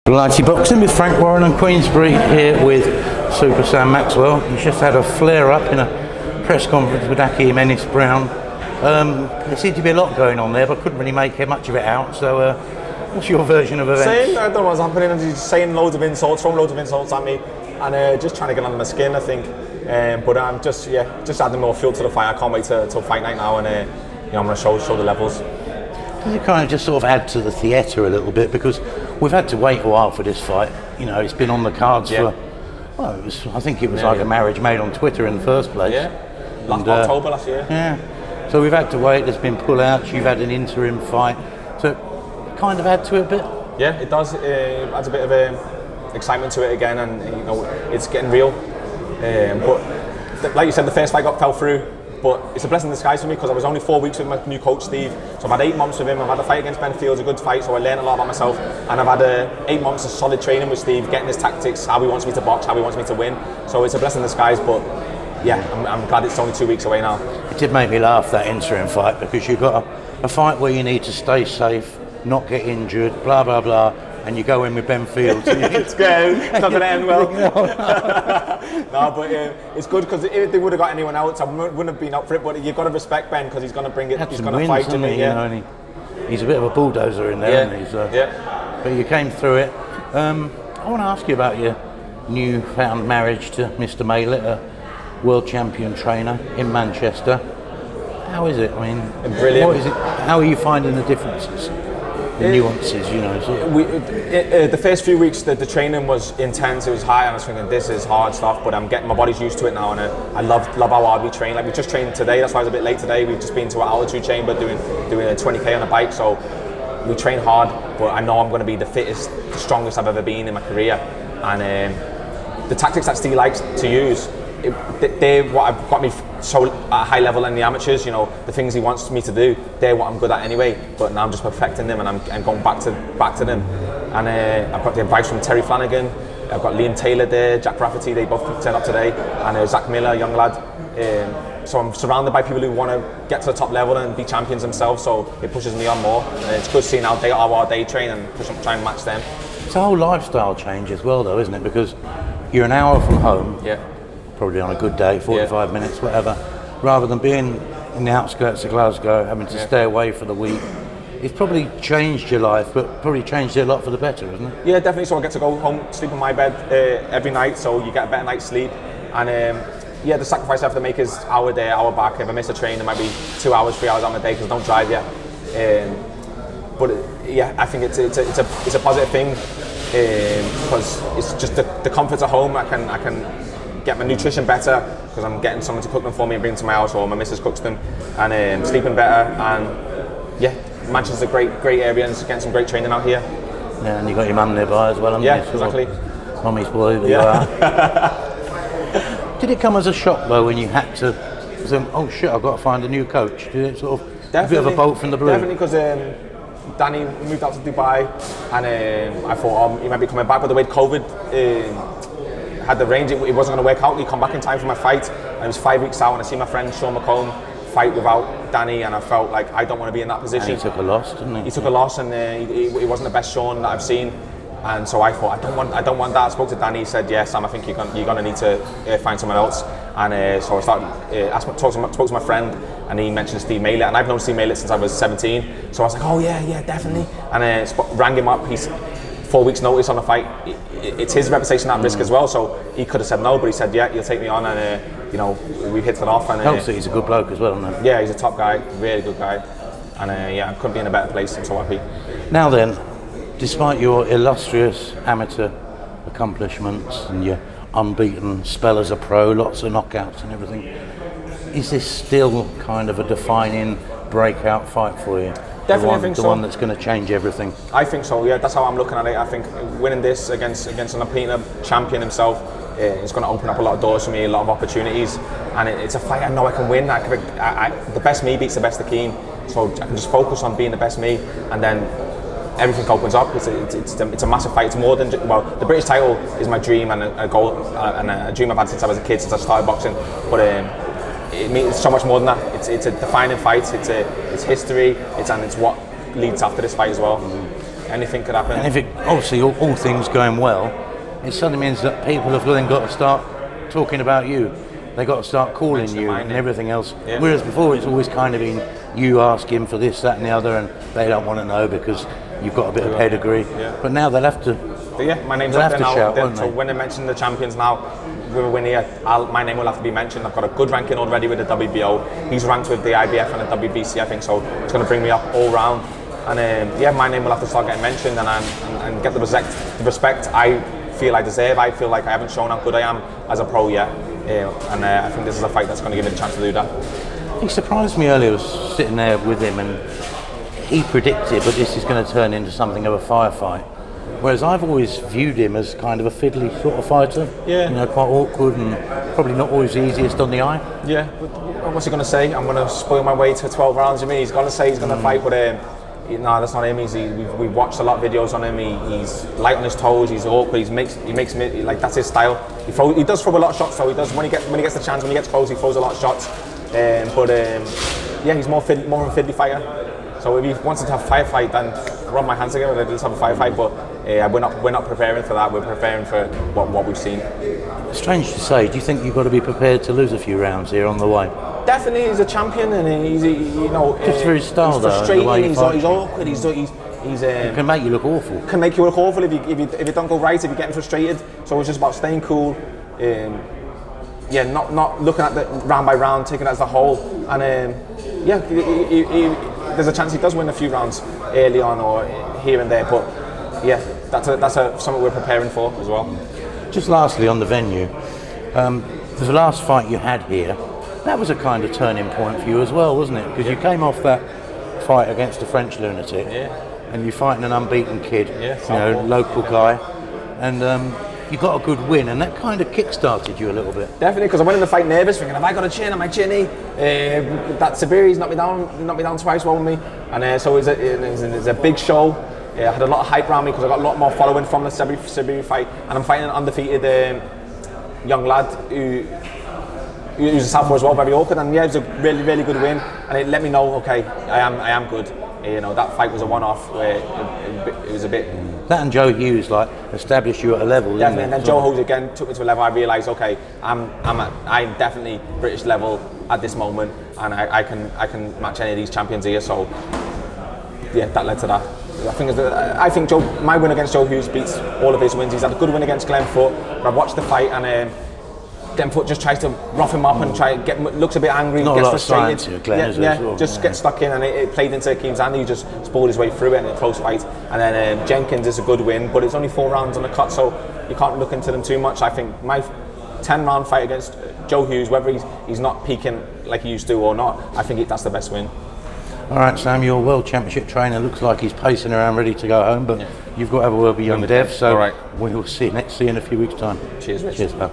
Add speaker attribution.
Speaker 1: Blighty Boxing with Frank Warren and Queensbury here with Super Sam Maxwell. He's just had a flare-up in a press conference with Akeem Ennis-Brown. There seemed to be a lot going on there, but couldn't really make much of it out. So, what's your version of events?
Speaker 2: Saying, I don't know what's happening. He's saying loads of insults, throwing loads of insults at me, and just trying to get under my skin, I think. But I'm just adding more fuel to the fight. I can't wait till fight night now, and I'm going to show the levels.
Speaker 1: Does it kind of just sort of add to the theatre a little bit, because we've had to wait a while for this fight? You know, it's been on the cards for, well, I think it was like a marriage made on Twitter in the first place.
Speaker 2: Yeah, October last year.
Speaker 1: Yeah, so we've had to wait. There's been pull-outs. You've had an interim fight, so it kind of add to it a bit.
Speaker 2: Yeah, it does. It adds a bit of excitement to it again, and it's getting real. But like you said, the first fight fell through. But it's a blessing in disguise for me, because I was only 4 weeks with my new coach Steve. So I've had 8 months with him. I've had a fight against Ben Fields, a good fight, so I learned a lot about myself. And I've had 8 months of solid training with Steve, getting his tactics, how he wants me to box, how he wants me to win. So it's a blessing in disguise. But yeah, I'm glad it's only 2 weeks away now. It
Speaker 1: did make me laugh, that interim fight, because you've got a fight where you need to stay safe, not get injured, blah blah blah, and you go in with Ben Fields.
Speaker 2: It's good. It's not going to end well. No, but it's good, because if they would have got anyone else, I wouldn't have been up for it. But you've got to respect Ben, because he's going to bring it. He's going to fight to me. Yeah.
Speaker 1: He's a bit of a bulldozer in there, isn't he? So, but you came through it. I want to ask you about your newfound marriage to Mr. Maylett, a world champion trainer in Manchester. How is it? I mean,
Speaker 2: brilliant.
Speaker 1: What is it? How are you finding the differences? The nuances,
Speaker 2: the first few weeks, the training was intense. It was high, and I was thinking, this is hard stuff. But I'm getting my body's used to it now, and I love how hard we train. Like, we just trained today. That's why I was a bit late today. We've just been to an altitude chamber doing a 20k on a bike. So we train hard, but I know I'm going to be the fittest, the strongest I've ever been in my career. And the tactics that Steve likes to use, they're what have got me so at a high level in the amateurs. The things he wants me to do, they're what I'm good at anyway. But now I'm just perfecting them, and I'm going back to them. And I've got the advice from Terry Flanagan. I've got Liam Taylor there, Jack Rafferty. They both turned up today, and Zach Miller, a young lad. So I'm surrounded by people who want to get to the top level and be champions themselves. So it pushes me on more. And it's good seeing how they train and try and match them.
Speaker 1: It's a whole lifestyle change as well, though, isn't it? Because you're an hour from home.
Speaker 2: Yeah.
Speaker 1: Probably on a good day, 45 minutes, whatever, rather than being in the outskirts of Glasgow, having to stay away for the week. It's probably changed your life, but probably changed it a lot for the better, hasn't it?
Speaker 2: Yeah, definitely. So I get to go home, sleep in my bed every night, so you get a better night's sleep. And the sacrifice I have to make is hour there, hour back. If I miss a train, it might be 2 hours, 3 hours on the day, because I don't drive yet. I think it's a positive thing, because it's just the comforts at home. I can get my nutrition better, because I'm getting someone to cook them for me and bring them to my house, or my missus cooks them, and sleeping better. And Manchester's a great area, and getting some great training out here.
Speaker 1: Yeah, and you got your mum nearby as well, haven't you?
Speaker 2: Exactly.
Speaker 1: Mummy's boy that you are. Did it come as a shock though when you had to think, oh shit, I've got to find a new coach? Did it sort of a bit of a bolt from the blue?
Speaker 2: Definitely, because Danny moved out to Dubai, and I thought he might be coming back, but the way COVID had the range, it wasn't going to work out. He come back in time for my fight, and it was 5 weeks out, and I see my friend Sean McComb fight without Danny, and I felt like I don't want to be in that position.
Speaker 1: And he took a loss, didn't he?
Speaker 2: He took a loss, and he wasn't the best Sean that I've seen, and so I thought I don't want that. I spoke to Danny. He said, "Yeah, Sam, I think you're going to need to find someone else." And so I started spoke to my friend, and he mentioned Steve Maylett, and I've known Steve Maylett since I was 17. So I was like, "Oh yeah, definitely," and rang him up. He's 4 weeks notice on the fight. It's his reputation at risk as well, so he could have said no, but he said yeah, he'll take me on, and we hit it off. And
Speaker 1: obviously he's a good bloke as well, isn't he?
Speaker 2: Yeah, he's a top guy, really good guy, and I couldn't be in a better place. I'm so happy.
Speaker 1: Now then, despite your illustrious amateur accomplishments and your unbeaten spell as a pro, lots of knockouts and everything, is this still kind of a defining breakout fight for you?
Speaker 2: Definitely, I think so.
Speaker 1: The one that's going to change everything.
Speaker 2: I think so. Yeah, that's how I'm looking at it. I think winning this against an unbeaten champion himself, it's going to open up a lot of doors for me, a lot of opportunities, and it's a fight I know I can win. The best me beats the best Akeem, so I can just focus on being the best me, and then everything opens up. It's a massive fight. It's more than the British title is my dream and a goal and a dream I've had since I was a kid, since I started boxing. But it means so much more than that. It's a defining fight. It's history. It's what leads after this fight as well. anything could happen.
Speaker 1: And if it, obviously all things going well, it suddenly means that people have then got to start talking about you. They got to start calling you and everything else.
Speaker 2: Yeah.
Speaker 1: Whereas before it's always kind of been you asking for this, that and the other, and they don't want to know because you've got a bit of pedigree.
Speaker 2: Yeah.
Speaker 1: But now they'll have to.
Speaker 2: But yeah, my name's up there now. So when they mention the champions now, with a win here, my name will have to be mentioned. I've got a good ranking already with the WBO. He's ranked with the IBF and the WBC, I think, so it's going to bring me up all round. And yeah, my name will have to start getting mentioned and get the respect I feel I deserve. I feel like I haven't shown how good I am as a pro yet. And I think this is a fight that's going to give me the chance to do that.
Speaker 1: He surprised me earlier. I was sitting there with him and he predicted, but this is going to turn into something of a firefight. Whereas I've always viewed him as kind of a fiddly sort of fighter. Yeah. You know, quite awkward and probably not always the easiest on the eye.
Speaker 2: Yeah. What's he going to say? I'm going to spoil my way to 12 rounds. I mean, he's going to say he's going to fight, but no, that's not him. We've watched a lot of videos on him. He's light on his toes. He's awkward. He makes me like that's his style. He does throw a lot of shots. So he does when he gets the chance. When he gets close, he throws a lot of shots. Yeah, he's more of a fiddly fighter. So if he wants to have a firefight, then rub my hands together. Let's have a firefight. But we're not preparing for that. We're preparing for what we've seen.
Speaker 1: Strange to say. Do you think you've got to be prepared to lose a few rounds here on the way?
Speaker 2: Definitely, he's a champion, and he's
Speaker 1: just for his style,
Speaker 2: he's frustrating. He's awkward. He's
Speaker 1: it can make you look awful.
Speaker 2: Can make you look awful if you don't go right. If you're getting frustrated, so it's just about staying cool. Not looking at the round by round, taking it as a whole, and there's a chance he does win a few rounds early on or here and there. But yeah, that's something we're preparing for as well.
Speaker 1: Just lastly on the venue, the last fight you had here, that was a kind of turning point for you as well, wasn't it? Because you came off that fight against a French lunatic, and you're fighting an unbeaten kid, local guy, and you got a good win, and that kind of kick-started you a little bit.
Speaker 2: Definitely, because I went in the fight nervous, thinking, have I got a chin? Am I chinny? That Sabiri's knocked me down twice well with me, and so it was a big show. I had a lot of hype around me because I got a lot more following from the Sabiri fight, and I'm fighting an undefeated young lad who's a southpaw as well, very awkward, and yeah, it was a really, really good win, and it let me know, okay, I am good. That fight was a one-off where it was a bit.
Speaker 1: That and Joe Hughes established you at a level.
Speaker 2: Definitely, and then Joe Hughes again took me to a level. I realised, okay, I'm definitely British level at this moment, and I can match any of these champions here. So yeah, that led to that. I think my win against Joe Hughes beats all of his wins. He's had a good win against Glenn Foot, but I watched the fight and. Glenn Foot just tries to rough him up and looks a bit angry,
Speaker 1: not
Speaker 2: gets
Speaker 1: a lot
Speaker 2: frustrated.
Speaker 1: Of science here, Glenn,
Speaker 2: just gets stuck in, and it played into Akeem's hand. He just spoiled his way through it in a close fight. And then Jenkins is a good win, but it's only 4 rounds on the cut, so you can't look into them too much. I think my 10-round fight against Joe Hughes, whether he's not peaking like he used to or not, I think that's the best win.
Speaker 1: All right, Sam, your World Championship trainer looks like he's pacing around ready to go home, but you've got to have a word with young Dev, so we'll see you in a few weeks' time.
Speaker 2: Cheers, Rich.
Speaker 1: Cheers, pal.